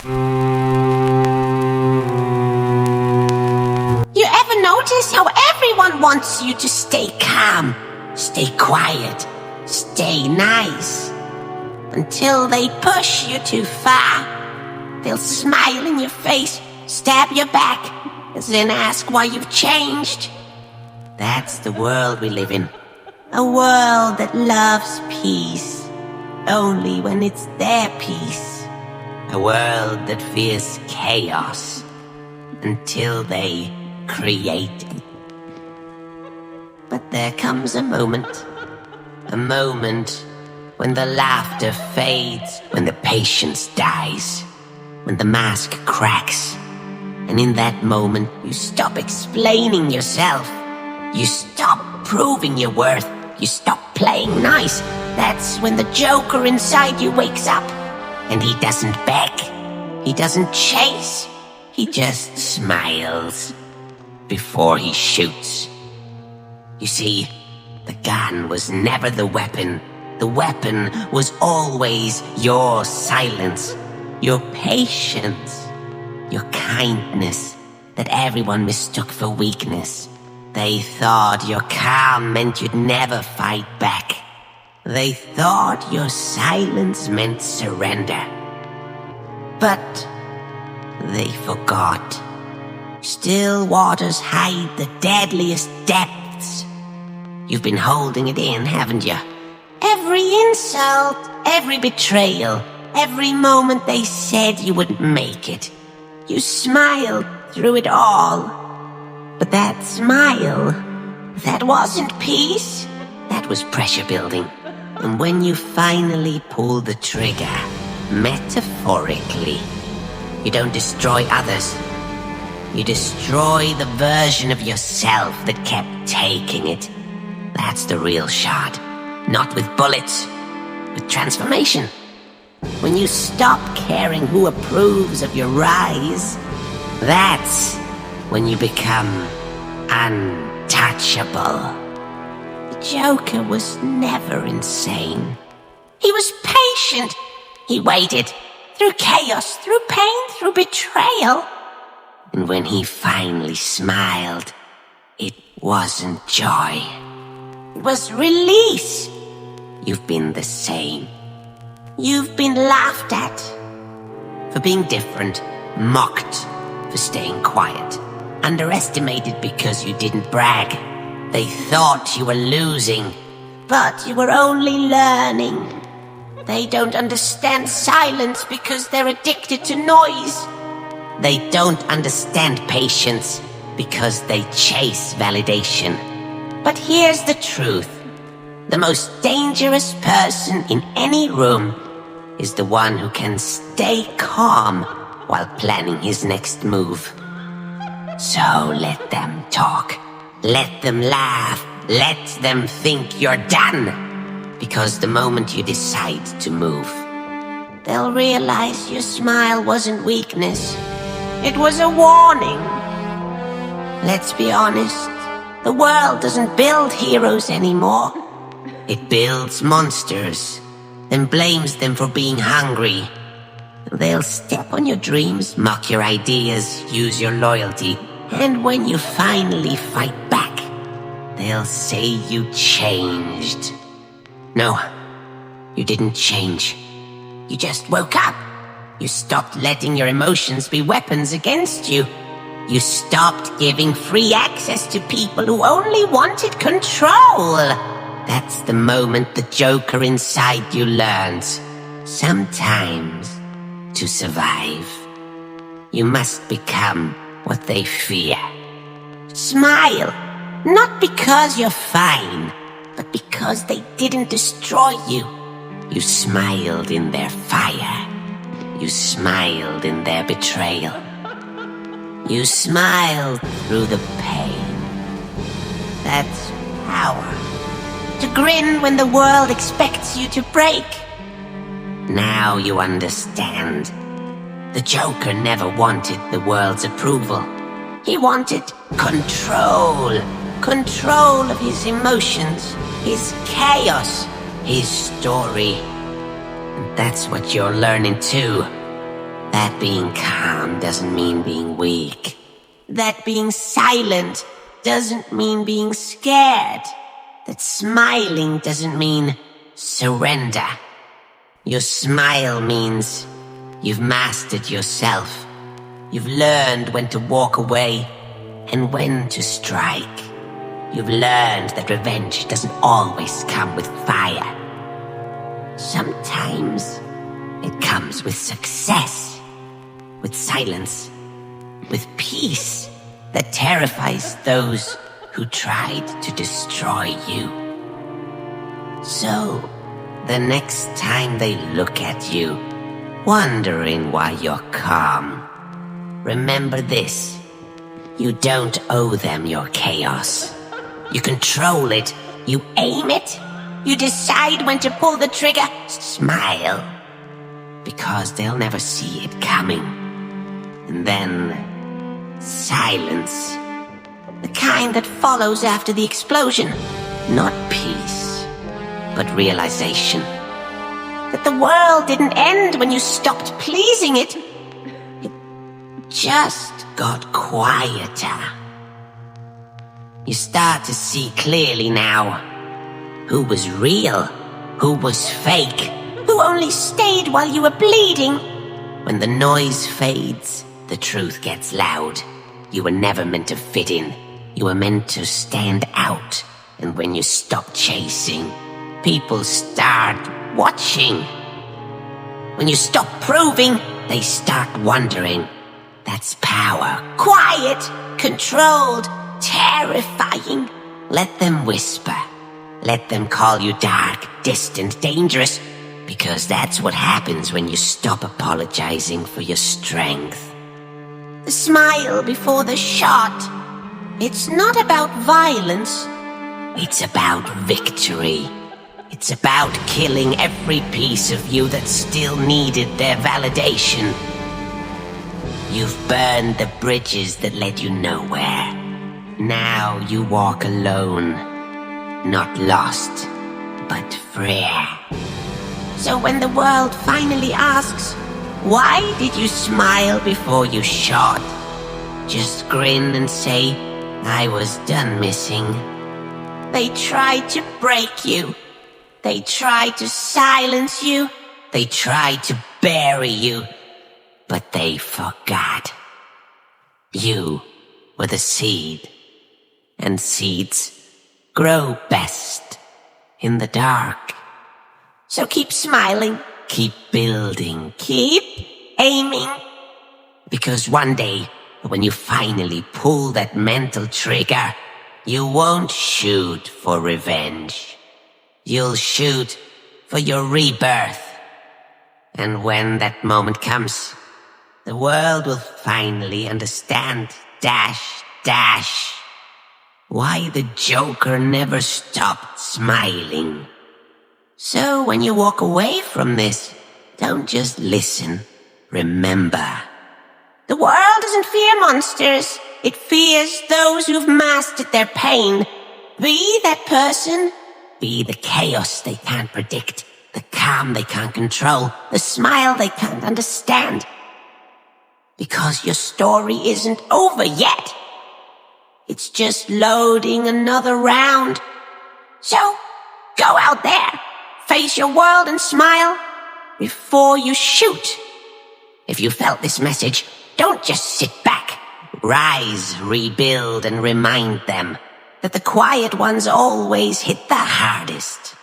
You ever notice how everyone wants you to stay calm, stay quiet, stay nice? Until they push you too far. They'll smile in your face, stab your back, and then ask why you've changed. That's the world we live in. A world that loves peace, only when it's their peace. A world that fears chaos, until they create it. But there comes a moment when the laughter fades, when the patience dies, when the mask cracks, and in that moment you stop explaining yourself. You stop proving your worth. You stop playing nice. That's when the Joker inside you wakes up. And he doesn't beg. He doesn't chase. He just smiles before he shoots. You see, the gun was never the weapon. The weapon was always your silence, your patience, your kindness that everyone mistook for weakness. They thought your calm meant you'd never fight back. They thought your silence meant surrender. But they forgot. Still waters hide the deadliest depths. You've been holding it in, haven't you? Every insult, every betrayal, every moment they said you wouldn't make it. You smiled through it all. But that smile, that wasn't peace. That was pressure building. And when you finally pull the trigger, metaphorically, you don't destroy others. You destroy the version of yourself that kept taking it. That's the real shot. Not with bullets, with transformation. When you stop caring who approves of your rise, that's when you become untouchable. The Joker was never insane. He was patient. He waited through chaos, through pain, through betrayal. And when he finally smiled, it wasn't joy. It was release. You've been the same. You've been laughed at for being different, mocked for staying quiet, underestimated because you didn't brag. They thought you were losing, but you were only learning. They don't understand silence because they're addicted to noise. They don't understand patience because they chase validation. But here's the truth. The most dangerous person in any room is the one who can stay calm while planning his next move. So let them talk. Let them laugh. Let them think you're done. Because the moment you decide to move, they'll realize your smile wasn't weakness. It was a warning. Let's be honest. The world doesn't build heroes anymore. It builds monsters and blames them for being hungry. They'll step on your dreams, mock your ideas, use your loyalty. And when you finally fight back, they'll say you changed. No, you didn't change. You just woke up. You stopped letting your emotions be weapons against you. You stopped giving free access to people who only wanted control. That's the moment the Joker inside you learns. Sometimes, to survive, you must become what they fear. Smile, not because you're fine, but because they didn't destroy you. You smiled in their fire. You smiled in their betrayal. You smiled through the pain. That's power. To grin when the world expects you to break. Now you understand. The Joker never wanted the world's approval. He wanted control. Control of his emotions, his chaos, his story. And that's what you're learning too. That being calm doesn't mean being weak. That being silent doesn't mean being scared. That smiling doesn't mean surrender. Your smile means you've mastered yourself. You've learned when to walk away and when to strike. You've learned that revenge doesn't always come with fire. Sometimes it comes with success, with silence, with peace that terrifies those who tried to destroy you. So, the next time they look at you, wondering why you're calm, remember this: you don't owe them your chaos. You control it, you aim it, you decide when to pull the trigger. Smile, because they'll never see it coming. And then, silence, the kind that follows after the explosion. Not peace, but realization that the world didn't end when you stopped pleasing it. It just got quieter. You start to see clearly now who was real, who was fake, who only stayed while you were bleeding. When the noise fades, the truth gets loud. You were never meant to fit in. You were meant to stand out. And when you stop chasing, people start watching. When you stop proving, they start wondering. That's power. Quiet, controlled, terrifying. Let them whisper. Let them call you dark, distant, dangerous, because that's what happens when you stop apologizing for your strength. The smile before the shot. It's not about violence. It's about victory. It's about killing every piece of you that still needed their validation. You've burned the bridges that led you nowhere. Now you walk alone. Not lost, but free. So when the world finally asks, why did you smile before you shot? Just grin and say, I was done missing. They tried to break you. They tried to silence you. They tried to bury you. But they forgot. You were the seed. And seeds grow best in the dark. So keep smiling, keep building, keep aiming. Because one day, when you finally pull that mental trigger, you won't shoot for revenge. You'll shoot for your rebirth. And when that moment comes, the world will finally understand, why the Joker never stopped smiling. So when you walk away from this, don't just listen, remember. The world doesn't fear monsters. It fears those who've mastered their pain. Be that person. Be the chaos they can't predict, the calm they can't control, the smile they can't understand. Because your story isn't over yet. It's just loading another round. So, go out there, face your world and smile before you shoot. If you felt this message, don't just sit back. Rise, rebuild, and remind them that the quiet ones always hit the hardest.